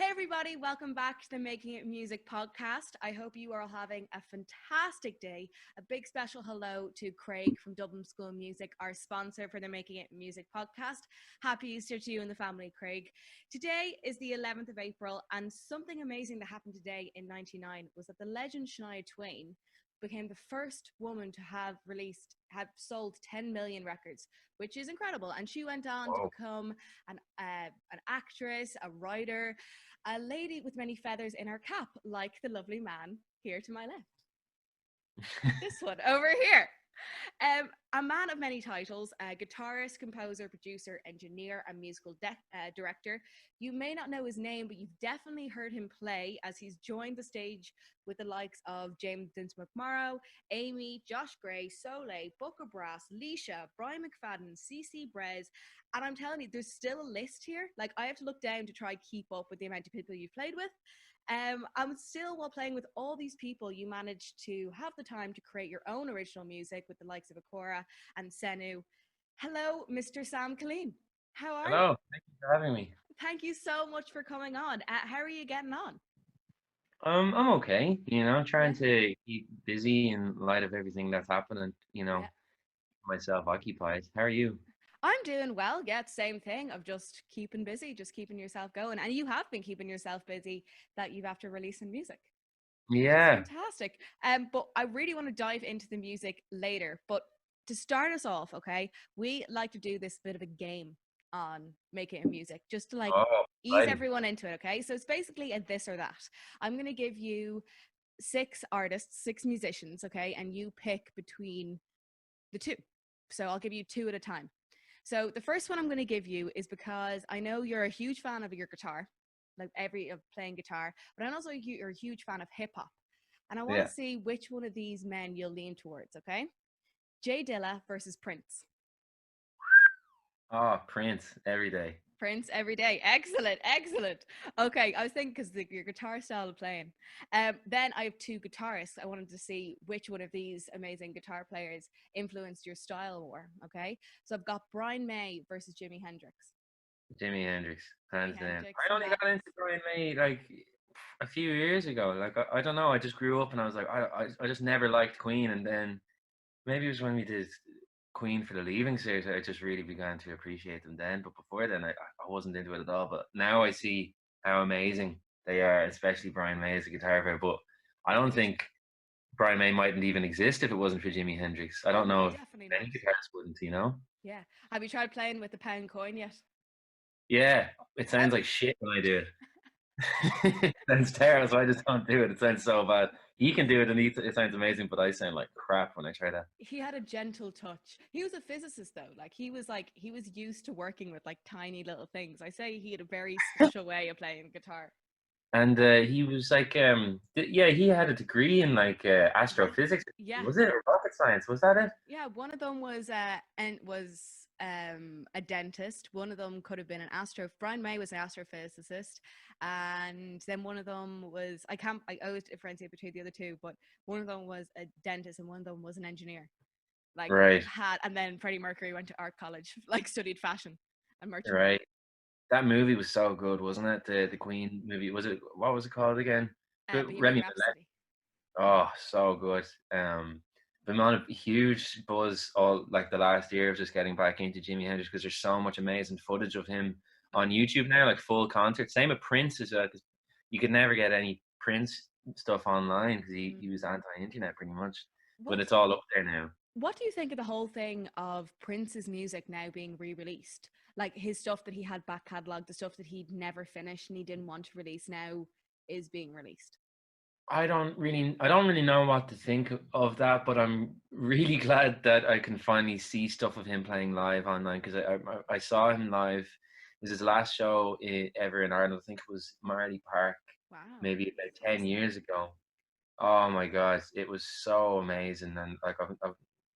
Hey everybody, welcome back to the Making It Music podcast. I hope you are all having a fantastic day. A big special hello to Craig from Dublin School of Music, our sponsor for the Making It Music podcast. Happy Easter to you and the family, Craig. Today is the 11th of April, and something amazing that happened today in 99 was that the legend Shania Twain became the first woman to have sold 10 million records, which is incredible. And she went on to become an actress, a writer, a lady with many feathers in her cap, like the lovely man here to my left. This one over here. A man of many titles, a guitarist, composer, producer, engineer, and musical director. You may not know his name, but you've definitely heard him play as he's joined the stage with the likes of Vicent McMorrow, AIMEE, Josh Gray, Soule, Booker Brass, Leisha, Brian McFadden, CC Brez, and I'm telling you, there's still a list here. Like, I have to look down to try keep up with the amount of people you've played with. And still, while playing with all these people, you managed to have the time to create your own original music with the likes of Akora and SENU. Hello, Mr. Sam Killeen. How are you? Hello, thank you for having me. Thank you so much for coming on. How are you getting on? I'm okay, trying Yeah, to keep busy in light of everything that's happening, yeah. myself occupied. How are you? I'm doing well. Yeah, same thing of just keeping busy, just keeping yourself going. And you have been keeping yourself busy that you've after releasing music, which is Yeah. fantastic. But I really want to dive into the music later. But to start us off, okay, we like to do this bit of a game on making music, just to like Oh, ease exciting. everyone into it. Okay, so it's basically a this or that. I'm gonna give you six artists, six musicians, okay, and you pick between the two. So I'll give you two at a time. So the first one I'm going to give you is because I know you're a huge fan of your guitar, like of playing guitar, but I also you're a huge fan of hip hop, and I want to Yeah. see which one of these men you'll lean towards. Okay, Jay Dilla versus Prince. Oh, Prince every day. Prince every day. Excellent, excellent. Okay, I was thinking because your guitar style of playing. Then I have two guitarists. I wanted to see which one of these amazing guitar players influenced your style more. Okay, so I've got Brian May versus Jimi Hendrix. Jimi Hendrix, Jimi hands down. Hendrix, I only yeah. got into Brian May like a few years ago. Like I don't know, I just grew up and I was like, I just never liked Queen, and then maybe it was when we did Queen for the Leaving Cert, I just really began to appreciate them then. But before then, I wasn't into it at all. But now I see how amazing they are, especially Brian May as a guitar player. But I don't think Brian May mightn't even exist if it wasn't for Jimi Hendrix. I don't Oh, know if definitely not. any guitarists wouldn't. Yeah. Have you tried playing with the pound coin yet? Yeah, it How sounds like shit when I do it. It sounds terrible, so I just don't do it. It sounds so bad. He can do it, and it sounds amazing, but I sound like crap when I try that. he had a gentle touch. He was a physicist though. He was used to working with like tiny little things. I say he had a very special way of playing guitar. And he was like, yeah, he had a degree in like Yeah. astrophysics. Yeah. Was it, or rocket science? Was that it? Yeah, one of them was a dentist. One of them could have been an Brian May was an astrophysicist, and then one of them was I always differentiate between the other two, but one of them was a dentist and one of them was an engineer. Like Right, and then Freddie Mercury went to art college, like studied fashion and merchandise. right. That movie was so good, wasn't it? The Queen movie. Was it? What was it called again? Good, Bohemian Remy Malek. Rhapsody. Oh, so good. Been on a huge buzz all like the last year of just getting back into Jimi Hendrix because there's so much amazing footage of him Oh, on YouTube now, like full concerts. Same with Prince as well, 'cause you could never get any Prince stuff online because mm. he was anti-internet pretty much. But What it's all up there now. What do you think of the whole thing of Prince's music now being re-released? Like his stuff that he had back catalog, the stuff that he'd never finished and he didn't want to release now is being released. I don't really know what to think of that, but I'm really glad that I can finally see stuff of him playing live online because I saw him live. It was his last show ever in Ireland. I think it was Marley Park, Wow, maybe about that's 10 years fascinating. ago. Oh my God, it was so amazing, and like I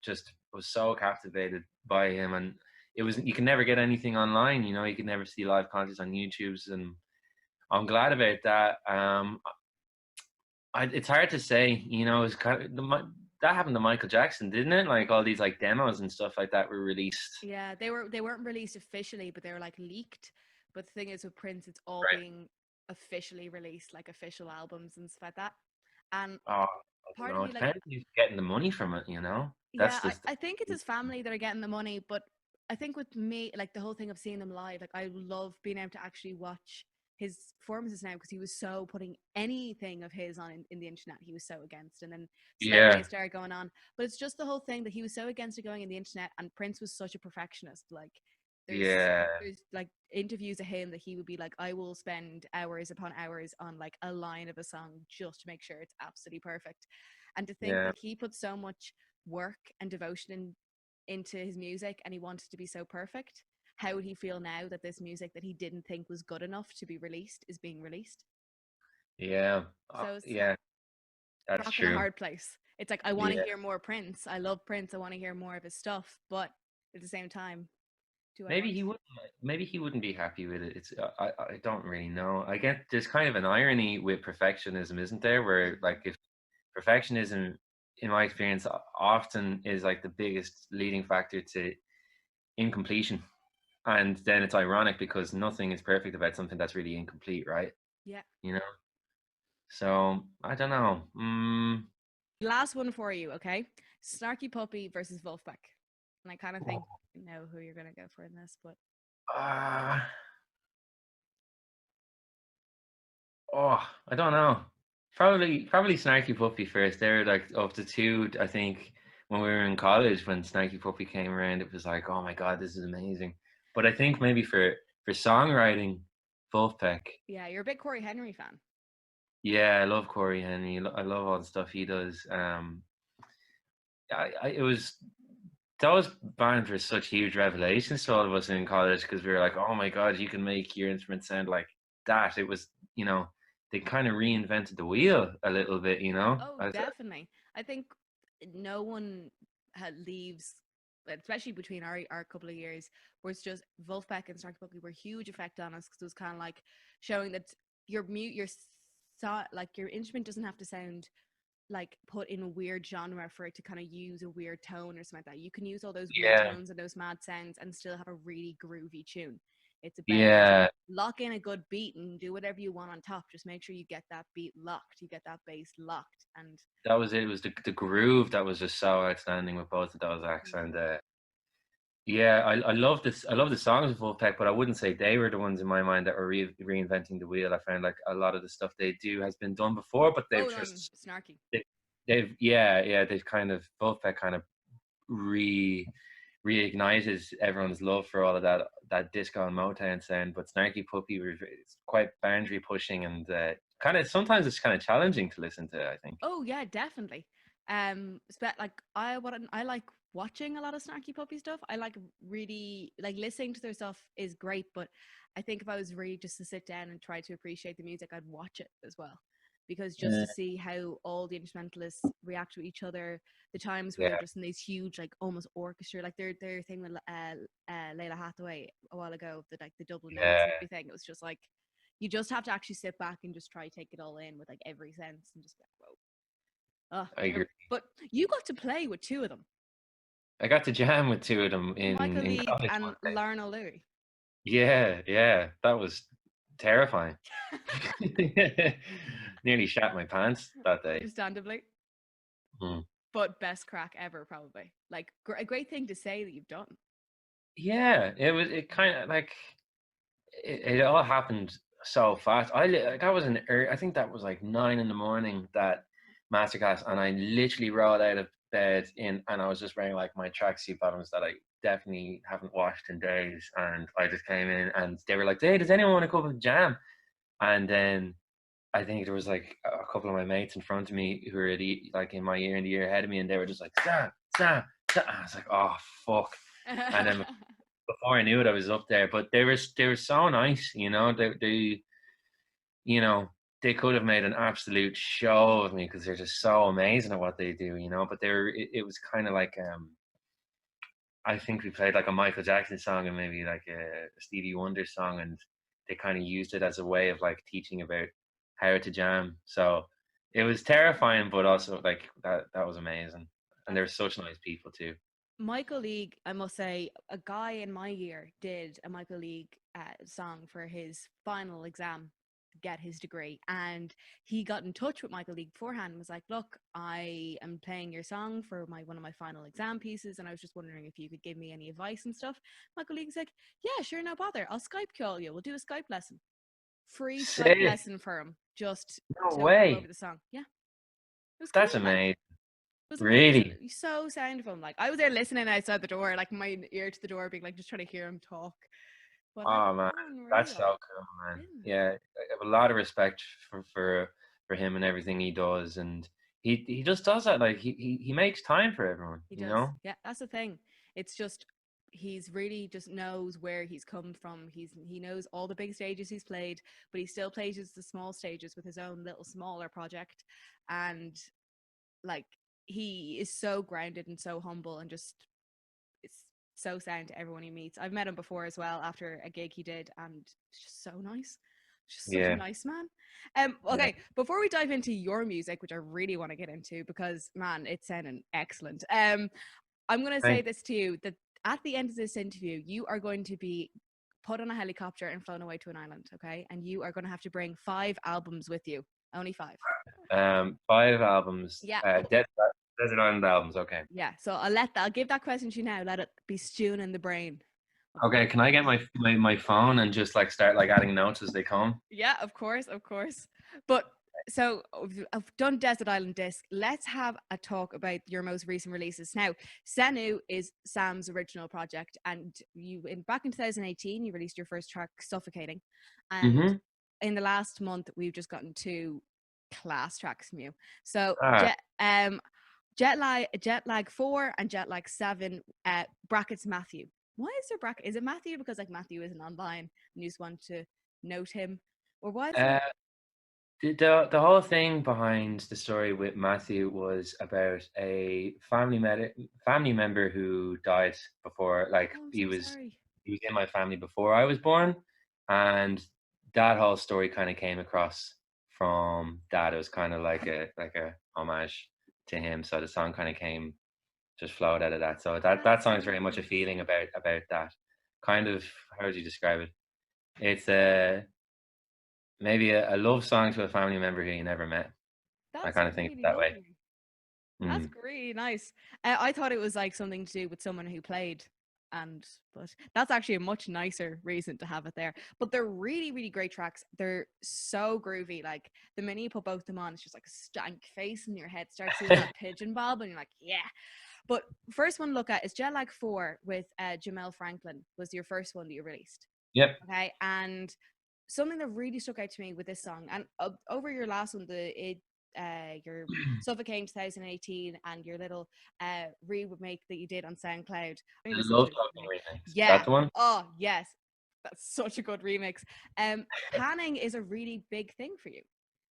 just was so captivated by him. And it was you can never get anything online. You can never see live concerts on YouTube's, and I'm glad about that. It's hard to say, it's kind of that happened to Michael Jackson, didn't it? Like all these like demos and stuff like that were released. Yeah, they weren't released officially, but they were like leaked. But the thing is with Prince, it's all Right. being officially released like official albums and stuff like that. And Oh, I don't part of know. It me like, depends who's getting the money from it, you know? yeah, That's just, I think it's his family that are getting the money, but I think with me, like the whole thing of seeing them live, like I love being able to actually watch his performances now because he was so putting anything of his on in the internet, he was so against. And then slowly yeah, it started going on. But it's just the whole thing that he was so against it going in the internet, and Prince was such a perfectionist. Like there's yeah, there's like interviews of him that he would be like, I will spend hours upon hours on like a line of a song just to make sure it's absolutely perfect. And to think yeah, that he put so much work and devotion into his music and he wanted to be so perfect, how would he feel now that this music that he didn't think was good enough to be released is being released? yeah, So it's yeah, that's rock in a true. hard place. It's like I want to Yeah. hear more Prince. I love Prince. I want to hear more of his stuff, but at the same time, do I Maybe want? he wouldn't. Maybe he wouldn't be happy with it. It's I don't really know. I get there's kind of an irony with perfectionism, isn't there? Where like if perfectionism, in my experience, often is like the biggest leading factor to incompletion, and then it's ironic because nothing is perfect about something that's really incomplete, right? Yeah. You know. So I don't know. Last one for you, okay? Snarky Puppy versus Wolfpack. And I kind of think Oh, I know who you're gonna go for in this, but uh, oh, I don't know. Probably Snarky Puppy first. They're like of the two. I think when we were in college, when Snarky Puppy came around, it was like, oh my god, this is amazing. But I think maybe for songwriting, Wolfpack. yeah, you're a big Corey Henry fan. Yeah, I love Corey Henry. I love all the stuff he does. It was those bands were such huge revelations to all of us in college because we were like, oh my god, you can make your instrument sound like that. It was, they kind of reinvented the wheel a little bit, Oh, as definitely. I think no one leaves, especially between our couple of years, where it's just Wolfpack and Snarky Puppy were huge effect on us because it was kind of like showing that like your instrument doesn't have to sound like put in a weird genre for it to kind of use a weird tone or something like that. You can use all those weird yeah, tones and those mad sounds and still have a really groovy tune. It's about yeah. lock in a good beat and do whatever you want on top. Just make sure you get that beat locked, you get that bass locked. And That was it. It was the groove that was just so outstanding with both of those acts, and yeah, I love this. I love the songs of Wolfpack, but I wouldn't say they were the ones in my mind that were reinventing the wheel. I found like a lot of the stuff they do has been done before, but they've oh no, just Snarky. they, they've yeah, they've kind of Wolfpack kind of re reignited everyone's love for all of that disco and Motown sound. But Snarky Puppy was it's quite boundary pushing and kind of sometimes it's kind of challenging to listen to, I think. Oh yeah, definitely. Like I like watching a lot of Snarky Puppy stuff. I like really like listening to their stuff is great, but I think if I was really just to sit down and try to appreciate the music, I'd watch it as well. Because just Uh, to see how all the instrumentalists react to each other, the times where they're yeah, just in these huge, like almost orchestra, like their thing with Lalah Hathaway a while ago, like the Dublin notes yeah, and everything. It was just like you just have to actually sit back and just try take it all in with like every sense and just be like, whoa. Oh, I agree. but you got to play with two of them, I got to jam with two of them Michael in League college one and day. Lauren O'Leary. Yeah, yeah, that was terrifying. Nearly shat my pants that day. Understandably, Hmm. but best crack ever, probably. Like a great thing to say that you've done. Yeah, it kind of like it all happened so fast. That was I think that was like 9 in the morning, that masterclass, and I literally rolled out of bed and I was just wearing like my tracksuit bottoms that I definitely haven't washed in days, and I just came in and they were like, "Hey, does anyone want to come and jam?" And then I think there was like a couple of my mates in front of me who were like in my year and the year ahead of me, and they were just like, "Sam, Sam, Sam." I was like, "Oh fuck!" And then before I knew it, I was up there. But they were so nice, They you know they could have made an absolute show of me because they're just so amazing at what they do, But it was kind of like I think we played like a Michael Jackson song and maybe like a Stevie Wonder song, and they kind of used it as a way of like teaching about how to jam. So it was terrifying, but also like that was amazing, and they're such nice people too. Michael League, I must say, a guy in my year did a Michael League song for his final exam get his degree, and he got in touch with Michael League beforehand and was like, look, I am playing your song for one of my final exam pieces, and I was just wondering if you could give me any advice and stuff. Michael League's like, yeah, sure, no bother, I'll Skype call you, we'll do a Skype lesson. Free Skype Sick. lesson for him just No to go over way. the song. Yeah, it was cool. That's Like, amazing. it was amazing. Really? He's so sound of him. Like, I was there listening outside the door, like my ear to the door, being like just trying to hear him talk. But like, Oh man, that's so unreal, cool, man. isn't it? Yeah, I have a lot of respect for him and everything he does, and he just does that. Like he makes time for everyone, He you does. know? Yeah, that's the thing. It's just he's really just knows where he's come from. He knows all the big stages he's played, but he still plays the small stages with his own little smaller project. And like, he is so grounded and so humble, and just it's so sound to everyone he meets. I've met him before as well after a gig he did, and it's just so nice. Just such a Yeah, nice man. yeah. Okay, before we dive into your music, which I really want to get into because man, it's sounding excellent. I'm going to say Thank. this to you, that at the end of this interview, you are going to be put on a helicopter and flown away to an island, okay? And you are going to have to bring 5 albums with you. Only 5. 5 albums. Yeah. Desert Island albums. Okay. Yeah. So I'll give that question to you now. Let it be stewing in the brain. Okay. Can I get my phone and just like start like adding notes as they come? Yeah, of course, of course. But so I've done Desert Island Disc. Let's have a talk about your most recent releases. Now, SENU is Sam's original project, and back in 2018 you released your first track, Suffocating, and Mm-hmm. in the last month we've just gotten 2 class tracks from you. So Ah. Jetlag 4 and Jetlag 7 brackets Matthew. Why is there bracket? Is it Matthew because like Matthew isn't online and you just want to note him, or why is Uh, there? the whole thing behind the story with Matthew was about a family member who died before, like Oh, I'm he so was sorry. he was in my family before I was born, and that whole story kind of came across from that. It was kind of like a homage to him, so the song kind of came just flowed out of that. So that That's song is very much a lovely. feeling about that kind of, how would you describe it? It's maybe a love song to a family member who you never met. I That's kind of think of it really that way. lovely. That's Mm. really nice. I thought it was like something to do with someone who played, but that's actually a much nicer reason to have it there. But they're really, really great tracks. They're so groovy. Like the minute you put both of them on, it's just like a stank face in your head starts doing that pigeon bob, and you're like, yeah. But first one to look at is Jetlag 4 with Jamel Franklin was your first one that you released. Yep. Okay, and something that really stuck out to me with this song, and over your last one, your Suffocating 2018 and your little remake that you did on SoundCloud. I think The it's such Love a Talking remix. Is that yeah. the one? Oh yes, that's such a good remix. Panning is a really big thing for you.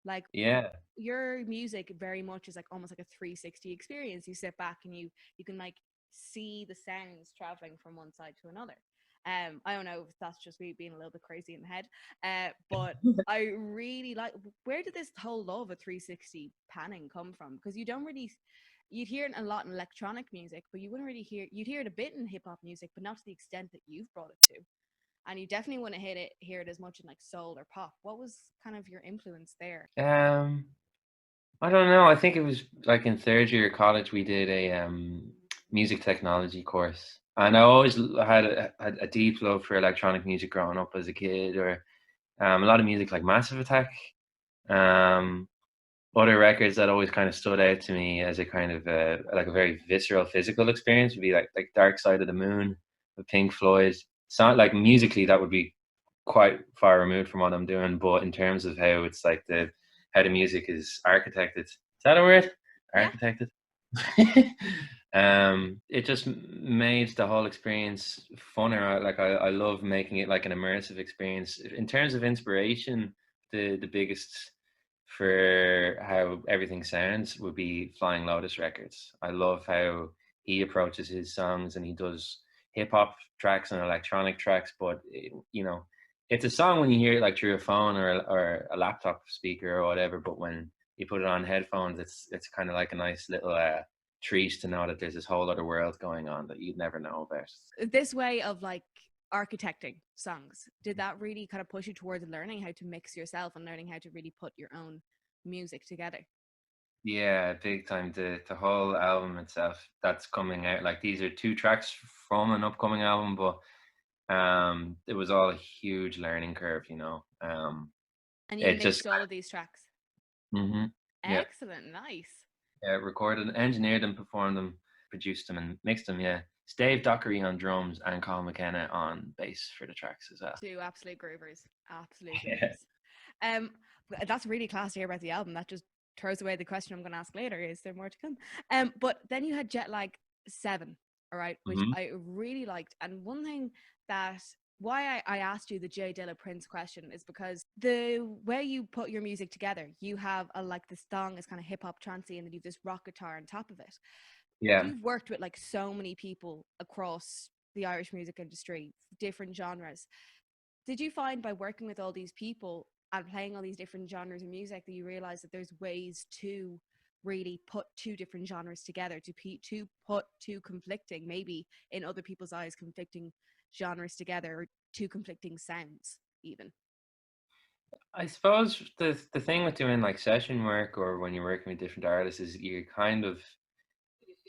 Like Yeah. your music very much is like almost like a 360 experience. You sit back and you can like see the sounds traveling from one side to another. I don't know if that's just me being a little bit crazy in the head, but I really like, where did this whole love of 360 panning come from? Because you don't really, you'd hear it a lot in electronic music, but you wouldn't really you'd hear it a bit in hip hop music, but not to the extent that you've brought it to. And you definitely wouldn't hear it as much in like soul or pop. What was kind of your influence there? Um, I don't know. I think it was like in third year of college we did a music technology course, and I always had a deep love for electronic music growing up as a kid, or a lot of music like Massive Attack. Um, Other records that always kind of stood out to me as a kind of like a very visceral physical experience would be like Dark Side of the Moon with Pink Floyd. Sound like musically that would be quite far removed from what I'm doing, but in terms of how it's like how the music is architected. Is that a word? Yeah. Architected. It just made the whole experience funner. I love making it like an immersive experience. In terms of inspiration, the biggest for how everything sounds would be Flying Lotus Records. I love how he approaches his songs, and he does hip hop tracks and electronic tracks, but it's a song when you hear it like through a phone or a laptop speaker or whatever, but when you put it on headphones, it's kind of like a nice little treat to know that there's this whole other world going on that you'd never know about. This way of like architecting songs. Did that really kind of push you towards learning how to mix yourself and learning how to really put your own music together? Yeah, big time. The whole album itself that's coming out, like these are 2 tracks from an upcoming album, but it was all a huge learning curve, you know. And you It just mixed all of these tracks. yeah, Excellent, nice. yeah, recorded, engineered them, performed them, produced them, and mixed them. Yeah, it's Dave Dockery on drums and Colin McKenna on bass for the tracks as well. Two absolute groovers, absolute Yeah. groovers. Um, that's really class to hear about the album. That just throws away the question I'm going to ask later. Is there more to come? But then you had Jetlag 7, all right, which Hmm. I really liked. And one thing that why I asked you the J Dilla Prince question is because the way you put your music together, you have a like the song is kind of hip hop trancey, and then you've this rock guitar on top of it. Yeah. You've worked with like so many people across the Irish music industry, different genres. Did you find by working with all these people and playing all these different genres of music that you realize that there's ways to really put two different genres together, to put two conflicting, maybe in other people's eyes, conflicting genres together, or two conflicting sounds even? I suppose the thing with doing like session work or when you're working with different artists is you're kind of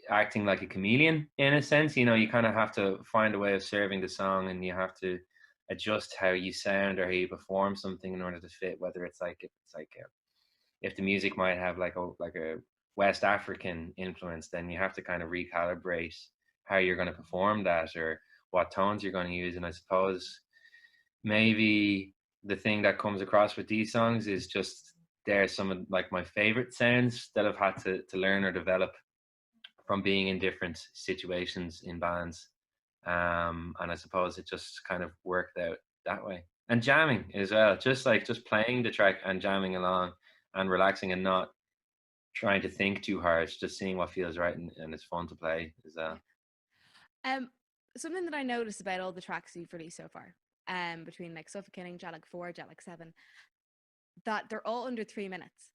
acting like a chameleon in a sense. You know, you kind of have to find a way of serving the song, and you have to adjust how you sound or how you perform something in order to fit. Whether it's like if the music might have like a West African influence, then you have to kind of recalibrate how you're going to perform that or what tones you're going to use. And I suppose maybe the thing that comes across with these songs is just they're some of like my favorite sounds that I've had to learn or develop from being in different situations in bands. And I suppose it just kind of worked out that way. And jamming as well, just playing the track and jamming along and relaxing and not trying to think too hard, just seeing what feels right, and it's fun to play as well. Um, Something that I noticed about all the tracks you've released so far, between like Suffocating, Jetlag 4, Jetlag 7, that they're all under 3 minutes.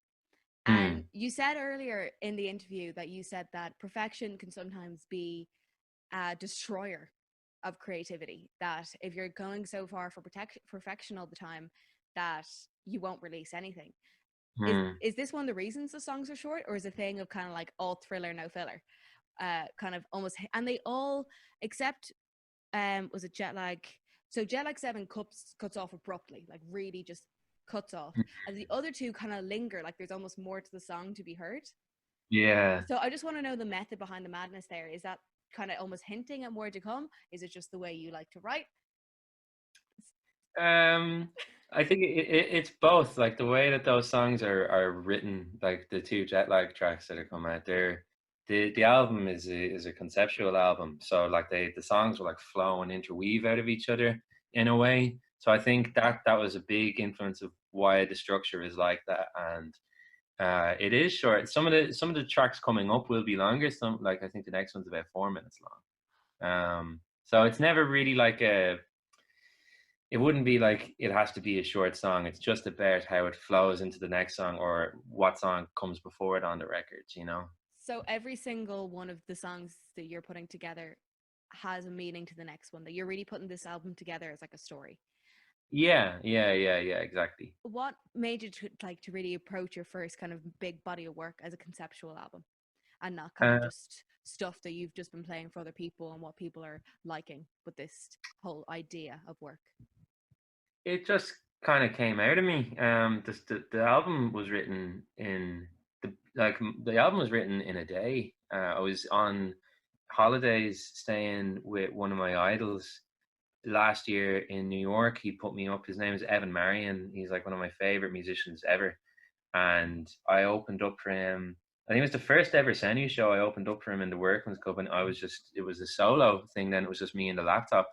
And Hmm. you said earlier in the interview that you said that perfection can sometimes be a destroyer of creativity. That if you're going so far for perfection all the time, that you won't release anything. Hmm. Is this one of the reasons the songs are short, or is it a thing of kind of like all thriller, no filler? Kind of almost, and they all except was it Jetlag? So Jetlag 7 cuts off abruptly, like really just cuts off, and the other two kind of linger, like there's almost more to the song to be heard. Yeah. So I just want to know the method behind the madness there. Is that kind of almost hinting at more to come? Is it just the way you like to write? Um, I think it's both. Like the way that those songs are written, like the 2 Jetlag tracks that are coming out there. The album is a conceptual album, so like the songs will like flow and interweave out of each other in a way. So I think that was a big influence of why the structure is like that, and it is short. Some of the tracks coming up will be longer. Some like I think the next one's about 4 minutes long. So it's never really like a it wouldn't be like it has to be a short song. It's just about how it flows into the next song or what song comes before it on the records, you know? So every single one of the songs that you're putting together has a meaning to the next one. That you're really putting this album together as like a story. Yeah, yeah, yeah, yeah, exactly. What made you like to really approach your first kind of big body of work as a conceptual album, and not kind of Uh, just stuff that you've just been playing for other people and what people are liking, but this whole idea of work? it just kind of came out of me. The album was written in the album was written in a day. I was on holidays staying with one of my idols last year in New York. He put me up. His name is Evan Marion. He's like one of my favorite musicians ever. And I opened up for him. I think it was the first ever SENU show I opened up for him in the Workman's Club, and it was a solo thing. Then it was just me and the laptop,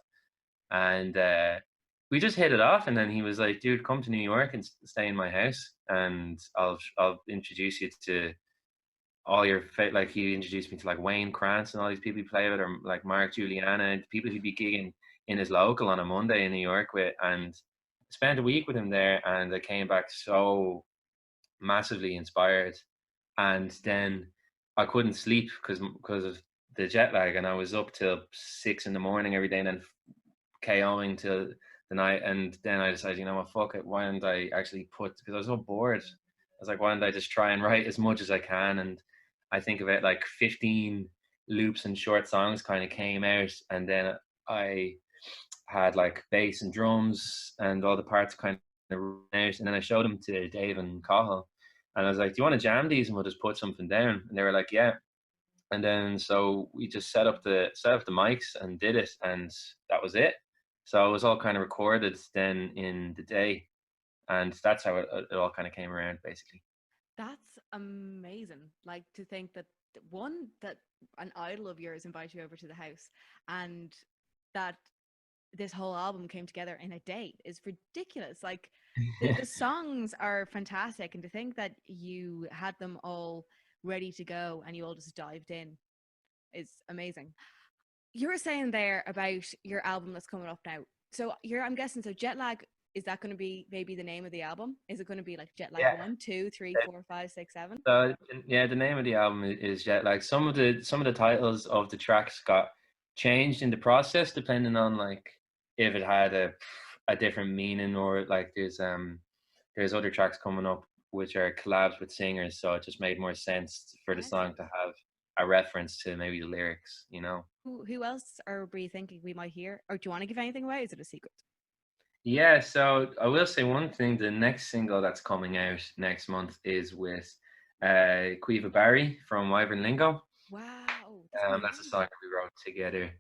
and we just hit it off. And then he was like, "Dude, come to New York and stay in my house, and I'll introduce you to all your like." He introduced me to like Wayne Krantz and all these people he played with, or like Mark Juliana, and people he'd be gigging in his local on a Monday in New York with, and spent a week with him there, and I came back so massively inspired. And then I couldn't sleep because of the jet lag, and I was up till 6 in the morning every day, and then KOing till the night, and then I decided, you know what, fuck it, why don't I actually put, because I was so bored, I was like, why don't I just try and write as much as I can? And I think about like 15 loops and short songs kind of came out, and then I had like bass and drums and all the parts kind of out, and then I showed them to Dave and Cahill, and I was like, do you want to jam these and we'll just put something down? And they were like, yeah. And then so we just set up the mics and did it, and that was it. So it was all kind of recorded then in the day, and that's how it all kind of came around, basically. That's amazing. Like, to think that one, that an idol of yours invited you over to the house, and that this whole album came together in a day is ridiculous. Like, the songs are fantastic, and to think that you had them all ready to go and you all just dived in is amazing. You were saying there about your album that's coming up now. So I'm guessing, so Jetlag, is that going to be maybe the name of the album? Is it going to be like Jetlag Yeah. 1, 2, 3, 4, 5, 6, 7? So yeah, the name of the album is Jetlag. Some of the titles of the tracks got changed in the process depending on like if it had a different meaning, or like there's other tracks coming up which are collabs with singers, so it just made more sense for the song to have a reference to maybe the lyrics, you know. Who else are we thinking we might hear? Or do you want to give anything away? Is it a secret? Yeah, so I will say one thing. The next single that's coming out next month is with Quiva Barry from Wyvern Lingo. Wow. That's a song that we wrote together.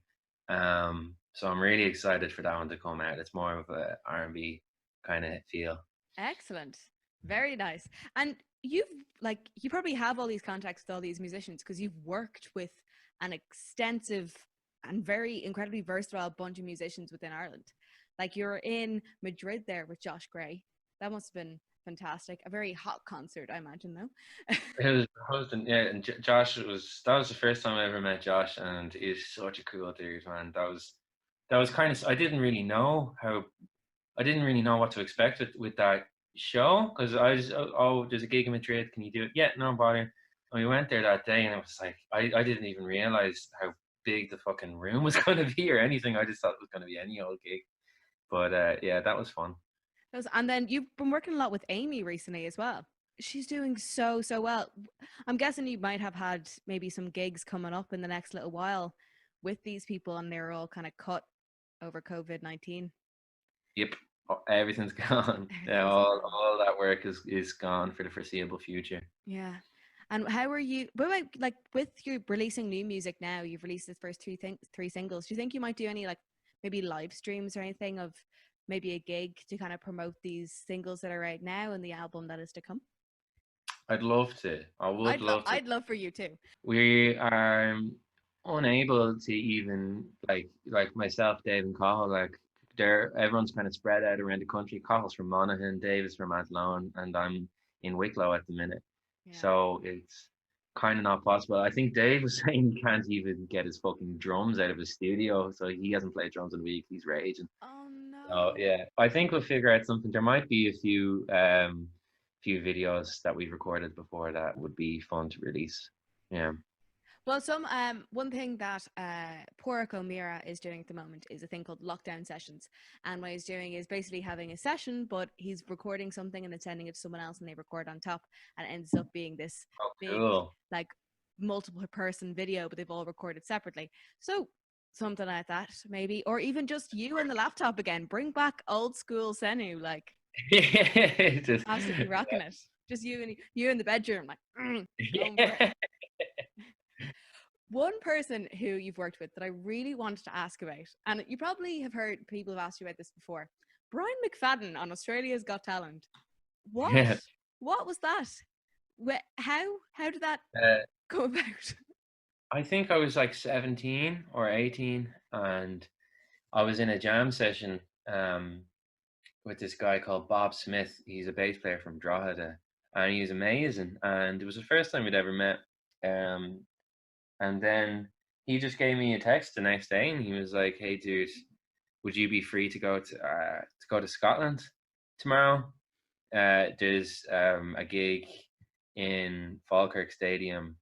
So I'm really excited for that one to come out. It's more of a R&B kind of feel. Excellent. Very nice. And you've, like, you probably have all these contacts with all these musicians because you've worked with an extensive and very incredibly versatile bunch of musicians within Ireland. Like, you're in Madrid there with Josh Gray. That must have been fantastic. A very hot concert, I imagine, though. It was hosting, yeah, and Josh that was the first time I ever met Josh, and he's such a cool dude, man. That was kind of, I didn't really know what to expect with that show, because I was, oh, there's a gig in Madrid, can you do it? Yeah, no bother. And we went there that day, and it was like I didn't even realize how big the fucking room was going to be or anything. I just thought it was going to be any old gig. But yeah, that was fun. And then you've been working a lot with AIMEE recently as well. She's doing so well. I'm guessing you might have had maybe some gigs coming up in the next little while with these people, and they're all kind of cut over COVID-19. Yep, everything's gone. Yeah, all that work is gone for the foreseeable future. Yeah. And how are you? What about, like, with you releasing new music now? You've released the first three singles. Do you think you might do any, like, maybe live streams or anything of maybe a gig to kind of promote these singles that are out now and the album that is to come? I'd love to. I would love to. I'd love for you too. We are unable to even like myself, Dave, and Cahill. Like everyone's kind of spread out around the country. Cahill's from Monaghan, Dave is from Athlone, and I'm in Wicklow at the minute. Yeah. So it's kind of not possible. I think Dave was saying he can't even get his fucking drums out of his studio, so he hasn't played drums in a week. He's raging. Oh no. So yeah, I think we'll figure out something. There might be a few videos that we've recorded before that would be fun to release. Yeah. Well, one thing that Porrick O'Meara is doing at the moment is a thing called lockdown sessions, and what he's doing is basically having a session, but he's recording something and then sending it to someone else, and they record on top, and it ends up being this big, like, multiple person video, but they've all recorded separately. So something like that, maybe, or even just you and the laptop again. Bring back old school SENU, like, just absolutely rocking it. Just you in the bedroom, like. Yeah. One person who you've worked with that I really wanted to ask about, and you probably have heard people have asked you about this before, Brian McFadden on Australia's Got Talent. What? Yeah. What was that? How did that go about? I think I was like 17 or 18, and I was in a jam session with this guy called Bob Smith. He's a bass player from Drogheda, and he's amazing. And it was the first time we'd ever met. And then he just gave me a text the next day, and he was like, "Hey, dude, would you be free to go to Scotland tomorrow? There's a gig in Falkirk Stadium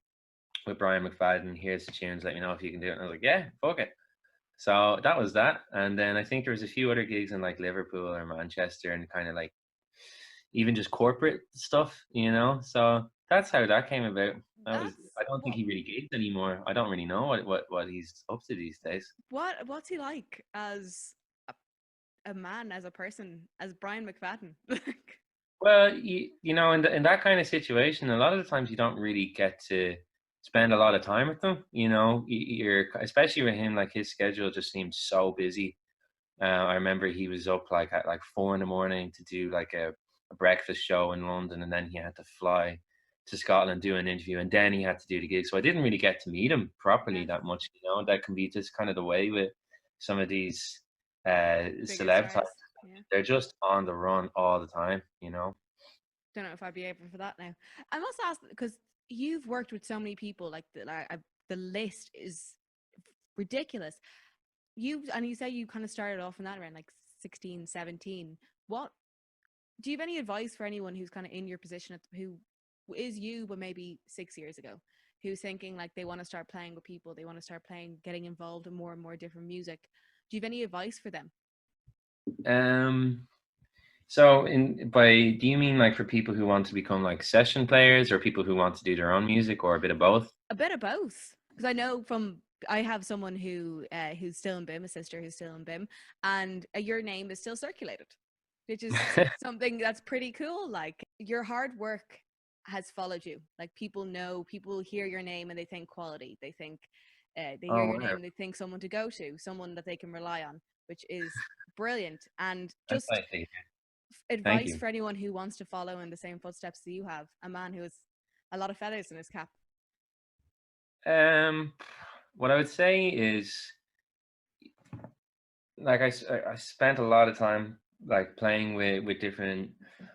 with Brian McFadden. Here's the tunes. Let me know if you can do it." And I was like, "Yeah, fuck it." So that was that. And then I think there was a few other gigs in like Liverpool or Manchester and kind of like even just corporate stuff, you know. So that's how that came about. That was, That's I don't think what he really gigs anymore. I don't really know what he's up to these days. what's he like as a man, as a person, as Brian McFadden? Like, Well, you know, in that kind of situation, a lot of the times you don't really get to spend a lot of time with them. You know, you're especially with him, like his schedule just seems so busy. I remember he was up like at like 4 in the morning to do like a breakfast show in London, and then he had to fly to Scotland, do an interview, and then he had to do the gig. So I didn't really get to meet him properly yes, that much. You know, that can be just kind of the way with some of these bigger celeb types. stars. Yeah. They're just on the run all the time. You know. Don't know if I'd be able for that now. I must ask because you've worked with so many people, like the list is ridiculous. You say you kind of started off in that around like 16, 17. What do you have any advice for anyone who's kind of in your position who is you but maybe 6 years ago, who's thinking like they want to start playing with people, they want to start playing, getting involved in more and more different music? Do you have any advice for them? Um. So, do you mean like for people who want to become like session players, or people who want to do their own music, or a bit of both? A bit of both, because I know from I have someone who's still in BIM, a sister who's still in BIM, and your name is still circulated, which is something that's pretty cool. Like, your hard work has followed you. Like, people know, people hear your name and they think quality. They think they hear Oh, your wow. name and they think someone to go to, someone that they can rely on, which is brilliant. And That's just nice to hear. Thank advice you. for anyone who wants to follow in the same footsteps that you have, a man who has a lot of feathers in his cap. Um, what I would say is, like, I spent a lot of time like playing with different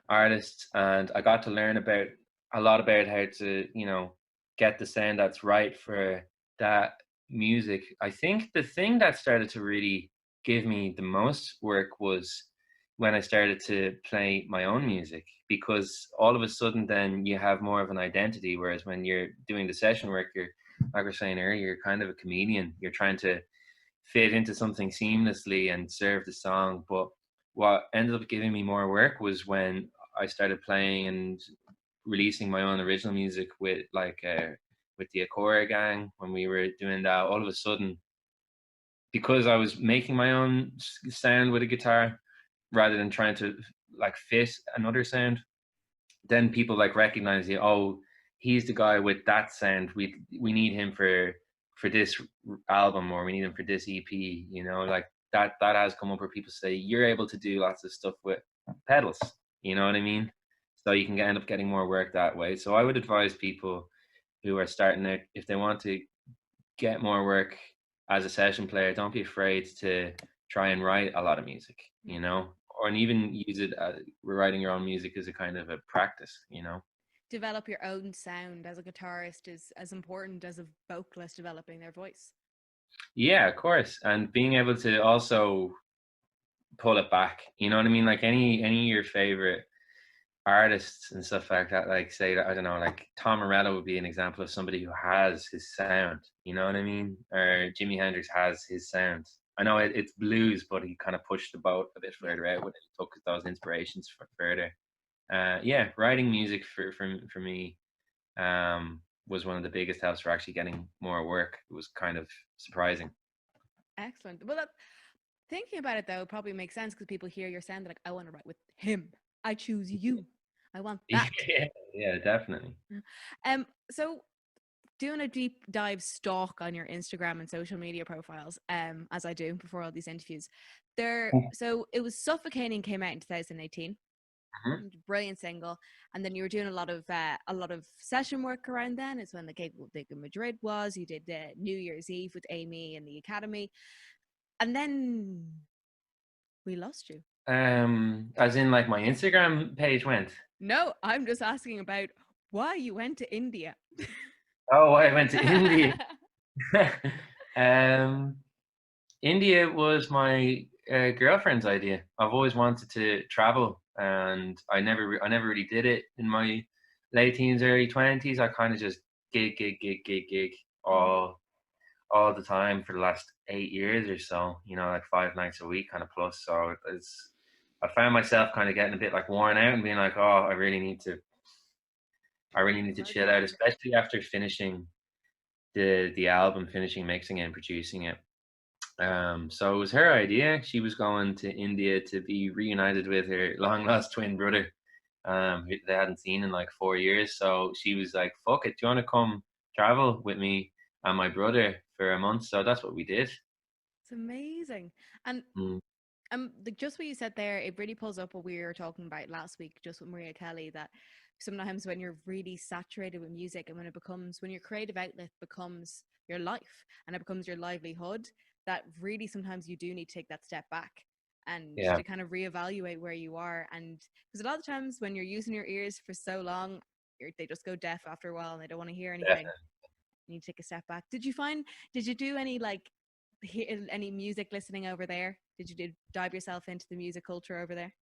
artists, and I got to learn about a lot about how to, you know, get the sound that's right for that music. I think the thing that started to really give me the most work was when I started to play my own music, because all of a sudden then you have more of an identity, whereas when you're doing the session work, you're, like we were saying earlier, you're kind of a comedian. You're trying to fit into something seamlessly and serve the song. But what ended up giving me more work was when I started playing and releasing my own original music with the Akora gang. When we were doing that, all of a sudden, because I was making my own sound with a guitar rather than trying to like fit another sound, then people like recognize you. Oh, he's the guy with that sound. We need him for this album, or we need him for this EP. You know, like that has come up where people say you're able to do lots of stuff with pedals. You know what I mean? So you can end up getting more work that way. So I would advise people who are starting out, if they want to get more work as a session player, don't be afraid to try and write a lot of music, you know, or and even use it writing your own music as a kind of a practice, you know. Develop your own sound as a guitarist is as important as a vocalist developing their voice. Yeah, of course, and being able to also pull it back, you know what I mean, like any of your favorite artists and stuff like that, like say that, I don't know, like Tom Morello would be an example of somebody who has his sound, you know what I mean, or Jimi Hendrix has his sound. I know it's blues, but he kind of pushed the boat a bit Yeah. further out when he took those inspirations further. Yeah, writing music for me was one of the biggest helps for actually getting more work. It was kind of surprising. Excellent. Well, thinking about it though probably makes sense because people hear your sound, they're like, I want to write with him. I choose you. I want that. Yeah, yeah, definitely. So doing a deep dive stalk on your Instagram and social media profiles, as I do before all these interviews, so it was Suffocating came out in 2018. Mhm. Brilliant single, and then you were doing a lot of session work around then. It's when the gig in Madrid was. You did New Year's Eve with AIMEE in the Academy, and then we lost you. As in like my Instagram page went. No, I'm just asking about why you went to India. Oh, I went to India. um, India was my girlfriend's idea. I've always wanted to travel, and I never really did it in my late teens, early 20s. I kind of just gig Mhm. all all the time for the last 8 years or so, you know, like 5 nights a week kind of plus. So it's, I found myself kind of getting a bit like worn out and being like, oh, I really need to Hard chill out, grind. especially after finishing the album, finishing mixing it and producing it. So it was her idea. She was going to India to be reunited with her long lost twin brother, who they hadn't seen in like 4 years. So she was like, "Fuck it, do you want to come travel with me and my brother for a month?" So that's what we did. It's amazing. And Mm, just what you said there, it really pulls up what we were talking about last week, just with Maria Kelly, that sometimes when you're really saturated with music and when your creative outlet becomes your life and it becomes your livelihood, that really sometimes you do need to take that step back and yeah, to kind of reevaluate where you are. And because a lot of times when you're using your ears for so long, they just go deaf after a while and they don't want to hear anything. definitely. You need to take a step back. Did you do any like any music listening over there? Did you dive yourself into the music culture over there?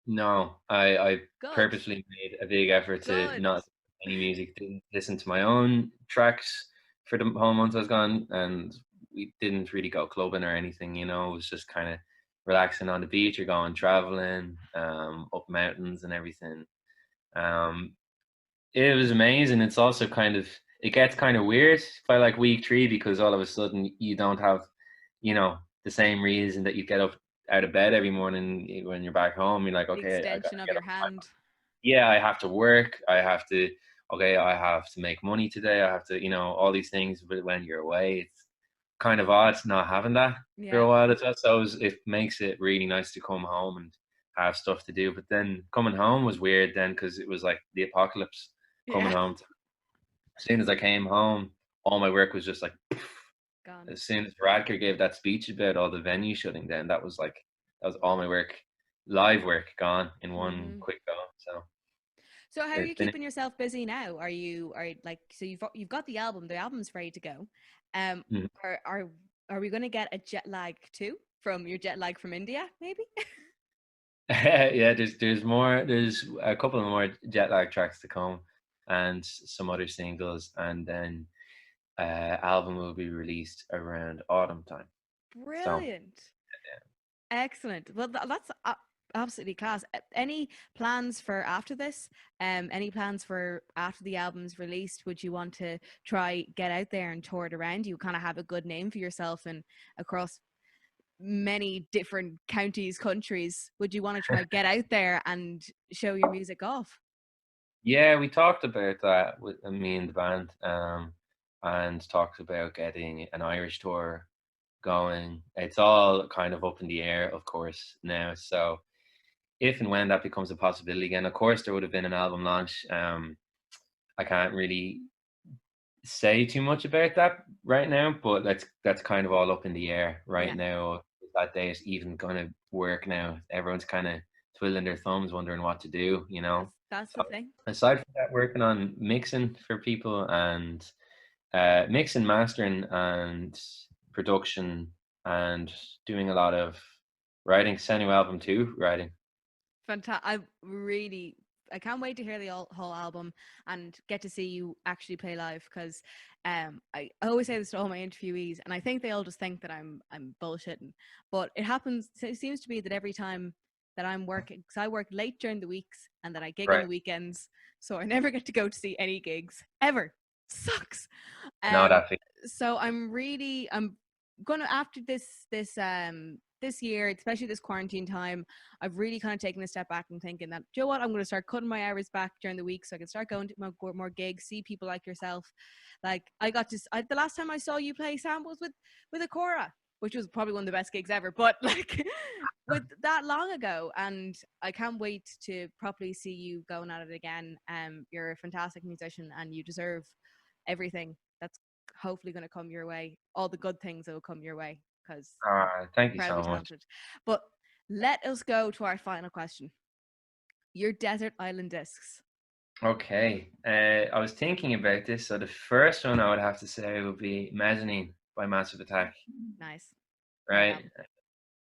No, I Good, purposely made a big effort to good. not listen to any music, didn't listen to my own tracks for the whole month I was gone, and we didn't really go clubbing or anything, you know. It was just kind of relaxing on the beach or going traveling, up mountains and everything. Um, it was amazing. It's also kind of, it gets kind of weird by like week 3 because all of a sudden you don't have, you know, the same reason that you get up out of bed every morning when you're back home. You're like, The okay, I gotta extension of get your up. hand. Yeah, I have to work. I have to, okay, I have to make money today. I have to, you know, all these things. But when you're away, it's kind of odd not having that for a Yeah, while. It makes it really nice to come home and have stuff to do. But then coming home was weird then because it was like the apocalypse coming yeah. home. As soon as I came home, all my work was just like, Gone. as soon as Radker gave that speech about all the venues shutting down, that was like, that was all my work, live work gone in one Hmm. quick go. So So how are it's you been, keeping yourself busy now? Are you like, so you've got the album. The album's ready to go. Um, mm. are we going to get a jet lag too from your jet lag from India? Maybe. Yeah, there's more. There's a couple of more jet lag tracks to come, and some other singles, and then album will be released around autumn time. So Brilliant. Excellent. Well, that's absolutely class. Any plans for after this? Any plans for after the album's released? Would you want to try get out there and tour it around? You kind of have a good name for yourself and across many different counties, countries. Would you want to try get out there and show your music off? yeah, we talked about that with me and the band, and talked about getting an Irish tour going. It's all kind of up in the air, of course, now. So if and when that becomes a possibility again, of course, there would have been an album launch. I can't really say too much about that right now, but that's kind of all up in the air right Yeah, now. If that day is even gonna work now. Everyone's kind of twiddling their thumbs, wondering what to do, you know. that's the So thing. aside from that, working on mixing for people and mixing, mastering, and production, and doing a lot of writing. SENU album 2 writing. Fantastic. I can't wait to hear the whole album and get to see you actually play live because I always say this to all my interviewees and I think they all just think that I'm bullshitting, but it happens. It seems to be that every time that I'm working, because I work late during the weeks and then I gig on Right. the weekends, so I never get to go to see any gigs ever. Sucks. I know Um, that feeling. so I'm gonna after this year, especially this quarantine time, I've really kind of taken a step back and thinking that, you know what, I'm going to start cutting my hours back during the week so I can start going to more gigs, see people like yourself. Like the last time I saw you play Sam was with Akora, which was probably one of the best gigs ever, but like with that long ago, and I can't wait to properly see you going at it again. You're a fantastic musician and you deserve everything that's hopefully going to come your way, all the good things that will come your way because Thank you so incredibly much. talented. But let us go to our final question. Your desert island discs. Okay. I was thinking about this. So the first one I would have to say would be Mezzanine by Massive Attack, Nice. Great right? album.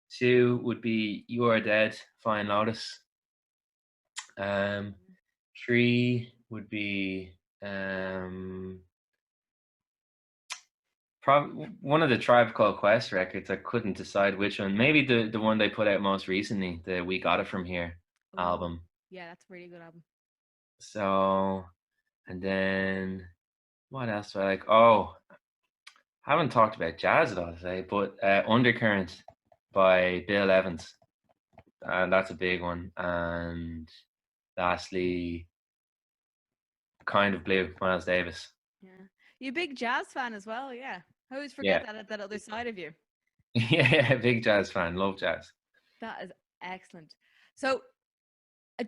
2 would be You Are Dead, Flying Lotus. Um, 3 would be one of the Tribe Called Quest records. I couldn't decide which one. Maybe the one they put out most recently, the We Got It From Here Ooh, album. yeah, that's a really good album. So, and then what else do I like? Oh, I haven't talked about jazz at all today, but Undercurrent by Bill Evans, and that's a big one. And lastly, Kind of Blue, Miles Davis. Yeah, you a big jazz fan as well. Yeah, I always forget Yeah, that other side of you. yeah, big jazz fan. Love jazz. That is excellent. So,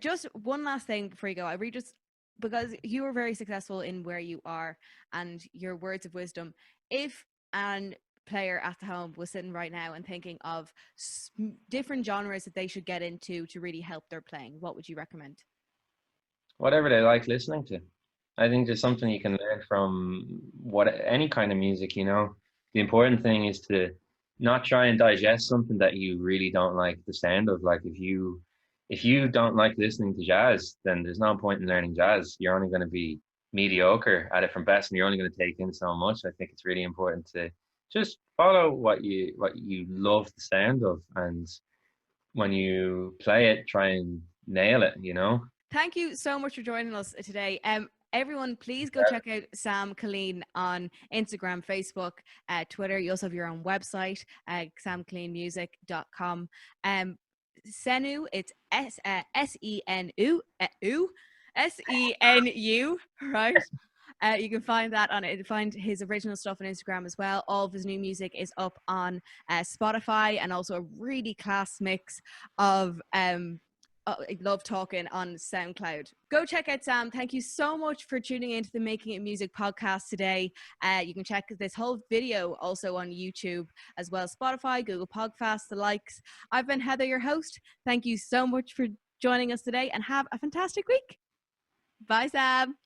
just one last thing before you go. I really just, because you are very successful in where you are and your words of wisdom. If an player at the home was sitting right now and thinking of different genres that they should get into to really help their playing, what would you recommend? Whatever they like listening to. I think there's something you can learn from what any kind of music, you know. The important thing is to not try and digest something that you really don't like the sound of. Like if you don't like listening to jazz, then there's no point in learning jazz. You're only going to be mediocre at it from best, and you're only going to take in so much. I think it's really important to just follow what you love the sound of, and when you play it, try and nail it, you know. Thank you so much for joining us today. Everyone, please go check out Sam Killeen on Instagram, Facebook, Twitter. You also have your own website, samkilleenmusic.com. SENU, it's SENU, SENU, right? You can find that on it. Find his original stuff on Instagram as well. All of his new music is up on Spotify, and also a really class mix of I love talking on SoundCloud. Go check out Sam. Thank you so much for tuning into the Making It Music podcast today. You can check this whole video also on YouTube as well as Spotify, Google Podcasts, the likes. I've been Heather, your host. Thank you so much for joining us today, and have a fantastic week. Bye, Sam.